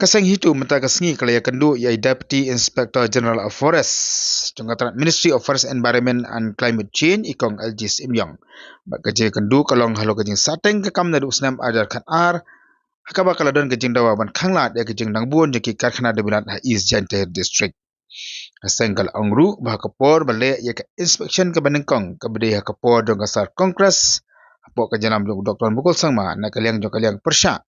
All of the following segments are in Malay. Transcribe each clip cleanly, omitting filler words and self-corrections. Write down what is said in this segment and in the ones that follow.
Kaseng hitu menta kasengi kalaya kendu yai Deputy Inspector General of Forest jongkatan Ministry of Forest Environment and Climate Change ikong Aljis Imyong. Bak kerja kendu kalong halo kejing sateng kekam nadu usnam ajar kan ar hakaba kaladon kejing dawa ban khanglat ya kejing nangbun jeki karkhana debilan ha East Janteh District. Kaseng kal angru bah kapor bale ya ke inspection ke banengkong ke bede ha kapor dong kasar Kongres apo kejanam Dr. Mukul Sangma na kaliang jong kaliang persya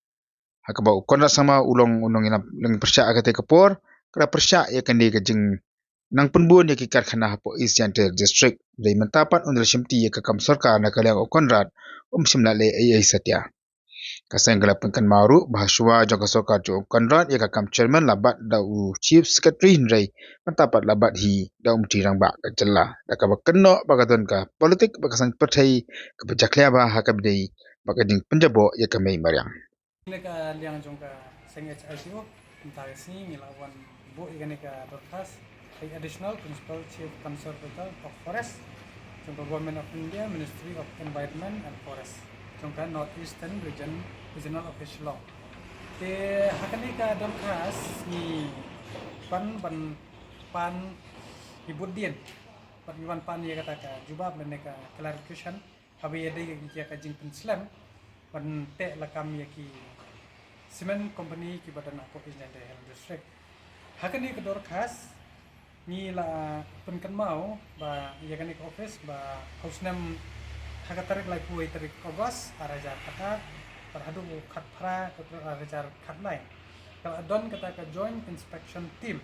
hakaba ukon sama ulong unong ina leng persya akate kapor kra persya ya kandi kejing nang penbun ya kikar khana hapo East Janteh District dari mentapan undal shimti ya kakam sarkar na kaliang ukonrat simla le ai satya kasang galapun kan maru bahaswa jong kasokar jo ukonrat ya kakam chairman labat da chief secretary hindrai mentapat labat hi da tirang ba kajalla da ka kenno bagaton ka politik bakasang pertai ka bajaklia ba hakabdei bakading penjabo ya kamei mariang. Neka liang jong ka seng HICO entah sini ngelawan bu ikan neka broadcast additional principal chief conservator of forest jong ka government of India Ministry of Environment and Forest jong ka Northeastern regional official law te hakan neka broadcast ni pan ibudien pan ya kata ka jubab dan neka clarification habi ada yang ka jing penslam pan te lakam ya ki Cement company ki badan ako East Janteh District. Hakan ni kedor khas ni la penkan mau ba ya kan office ba hausnam hakatarik lai puai tarik Ogos arajar kata terhadu khat phra arajar khat lai. Kalau adon kata ka joint inspection team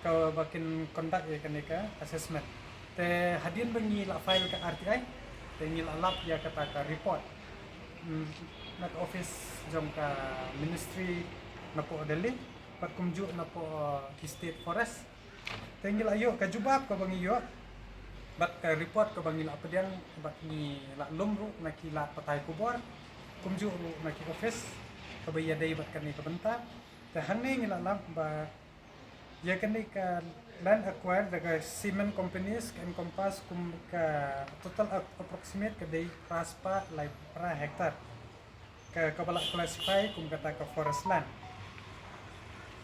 ka bakin conduct ya kan ka assessment. Te hadian bengi la file ka RTI te ni la lap ya kata ka report. Nak office jom ka ministry na po Delhi pat kumju na po ki state forest tenggil ayo ka jubab ka bangi yo bat ka report ka bangi la pediang bat ni la lumru na ki la patai kubor kumju na ki office ka baya dai bat kan ni ka benta ta hanne ngila lam ba ya kan ni ka land acquired daga cement companies can encompass kum ka total approximate ka dai praspa like per hektar ke kabala classify kum kata ke forest land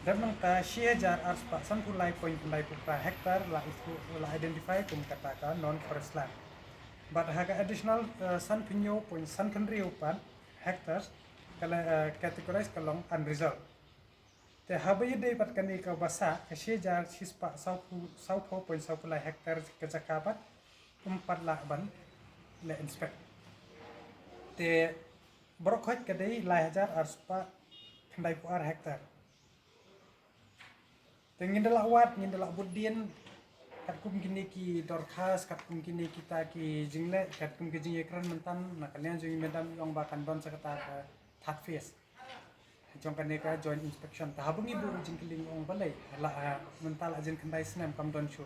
dan mengta siejar arspa sampulai point pulai per hektar la itu la identify kum kata ke non forest land but haga additional san pinyo point san kendrio pan hectares kala categorize kalong unresolved te habai dei pat kani ka basa ke siejar sispa sau point sau pulai hektar ke jakabat kum la ban le inspect te Brokot kadai lahajar arspa kendai puar hektar. Tengin delak wat, ngin delak budien, katkum kini ki dorkas, katkum kini kita ki jingle, katkum ki jingle kran mentan, nak kalian jingle mentan yang bahkan don sekata third phase. Jong kaneka joint inspection. Tahabungi bu jingkeling ong balai, la mental ajin kendai senam kam don sure.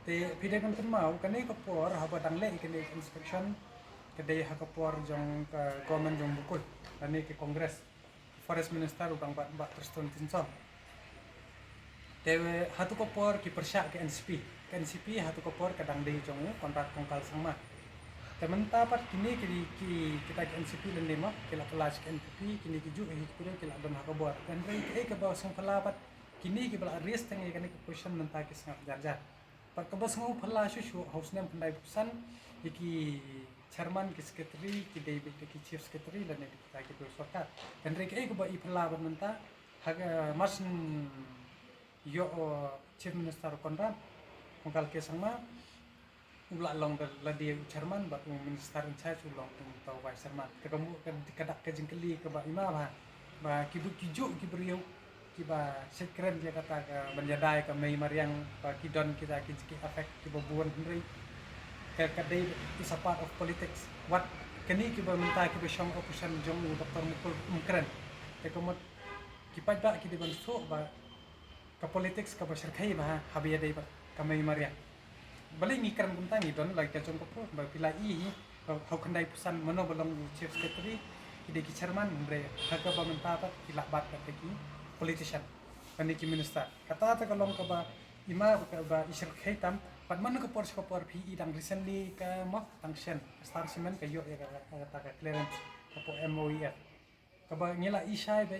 Te pide kan mau kaneka por haba dangle ikene inspection kedai hakapor jong government jong bukul ani ke kongres forest minister udang bat terstun tinson tewe hatu kopor ki persya ke NCP hatu kopor kadang dei jong kontrak kongkal sama tementa pat kini kita ke NCP dan lima kila kelas ke NCP kini ki ju kira kila don hakabor dan rei ke bawa sang pelapat kini ki bala risk teng ke question menta ke sangap jarjar pat ke bas ngau phala shu hausnem pendai pusan iki chairman ki secretary ki David ki chief secretary dan kita ki sarkar dan rek ke ba ipla menta haga mas yo chief minister konran kongkal ke sangma ula long la dia chairman ba minister in charge ulong tau vice chairman ke kamu kadak ke jingkeli ke ba ima ba ki bu ki ju ki beriau ki ba sekren dia kata ke menjadai ke mei mariang ba ki don kita ki affect ki babuan hendri kadai is a part of politics what kini ki ba minta ki ba syong opposition jong Dr. Mukul Mukran te komot ki pa ba ki de ban so ba ka politics ka ba syarkai ba habiya dai ba kamay maria bali ni kan bunta ni don like ka jong ko ba pila I how kandai pusan mano balong chief secretary ki de ki chairman bre ka ba minta ba ki lakbat ka ki politician kani ki minister kata ta kalong ka ba ima ka ba isyarkai tam pat mana ke por PE dang recently ke mak function star cement ke yo ya kata clearance ke po MOEF ke ba ngila isai be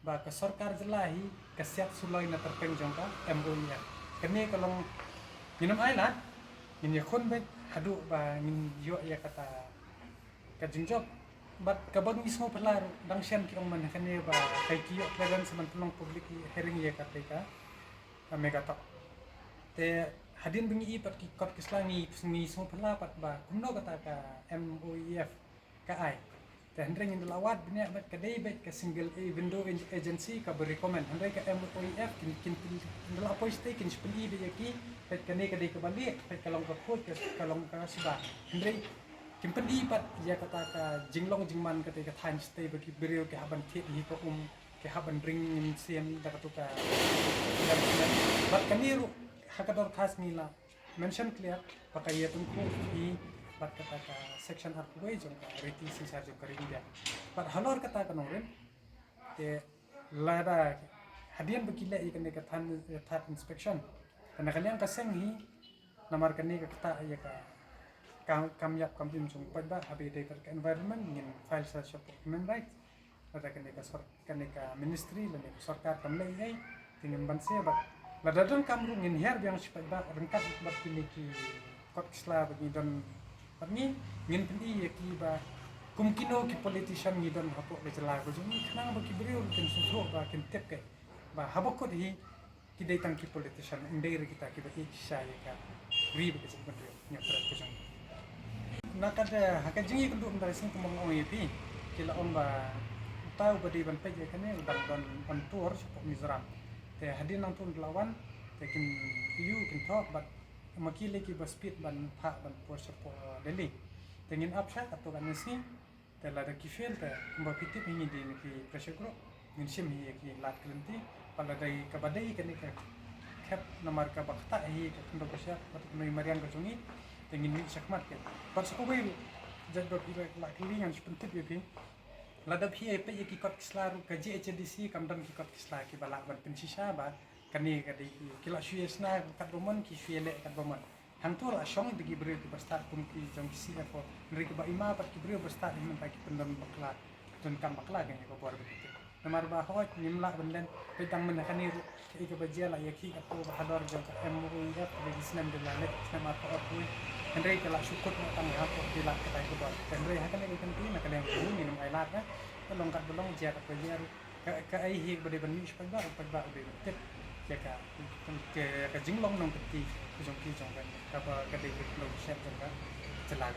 ba ka sarkar jelahi ka siap sulai na terpeng jongka MOIF kene kalong minum aila min yakun be hadu ba min yo ya kata ka jingjok bat ka bang ismo pelar dang sian kirong man kene ba kai kiyo plegan seman tulong publik hering ya kata ka mega tok te hadin bengi pat ki kot kislangi smi ismo pelar pat ba kumno kata ka MOIF ka ai te hendring in lawat bnya bat ka dei bet ka single window agency ka berecommend hendrai ka MOIF kin in la poiste kin speli be yaki bet ka ne ka dei ka balik bet ka long ka khot ka long ka siba hendrai kim pedi pat ya kata ka jinglong jingman kata ka time stay bagi beriau ke haban thi hi ko ke haban ring in sian da ka tuka bat kaniru hakador khas nila mention clear pakai ya tungku hi bat kata ka section art way jong ka reti sisa jong ka rindia bat halor kata ka noren te lada hadian bakila ikan ka than inspection kana kalian ka seng hi namar kani ka kata ya ka kam yap kam bim chung pada habe de ka environment ngin file sa shop human rights ada ka ministry le sarkar kam lai ai tingin banse ba la dadang kam ru ngin her yang sipat ba rengkat bat kini ki kot sla bagi don patni ngin pendi ki ba kumkino ki politician ngi don hapo le jela ko jumi khana ba ki brio kin suso ba kin tep ke ba habok ko hi ki dai tang ki politician indai kita ki ba iksa ya ka ri ba ke jeng brio nya prat ko jang nakada hakajingi kundu ndai sing kumong oipi kila omba tahu badi ban peje kane ban on tour sepok Mizoram te hadin nang tun lawan te kin kin talk but makile ki ba speed ban pha ban por sepok Delhi te ngin apsha atau ban si te la da ki feel te mba pitip hingi di ki pressure group ngin sim hi ki lat klenti pala dai ka badai kane ka kap namar ka bakta hi ka kundo pasya bat mai marian ka jungi tengin ni sakmat ke pas ko bai jaddo ki la klingan spentip ye lada phi pe ki kot kislaru ka JHDC kamdam ki kot kisla ki bala ban pensisa ba kani ka di kila shuesna kat bomon ki shuele kat bomon hantur asong di gibre ki bastar kum ki jong si ko nri ki ba ima pat ki bre bastar hin ta ki pendam bakla jon kam bakla ga ko bor begitu namar ba hot nimla benden pedang men kani ru ki ka bajia la yaki ka ko hador jong ka MOIF di snam de la net nama ko oi hendrai kala syukur na tang ha ko dilak ka tai ko bor hendrai ha kan kan ti na kan yang minum air lat na long kat belong dia ka bajia ka ai hi bade ban mi spa ba be tep ya ka jinglong nong ti jong kan ka ba ka de ko lo sep jong ka celag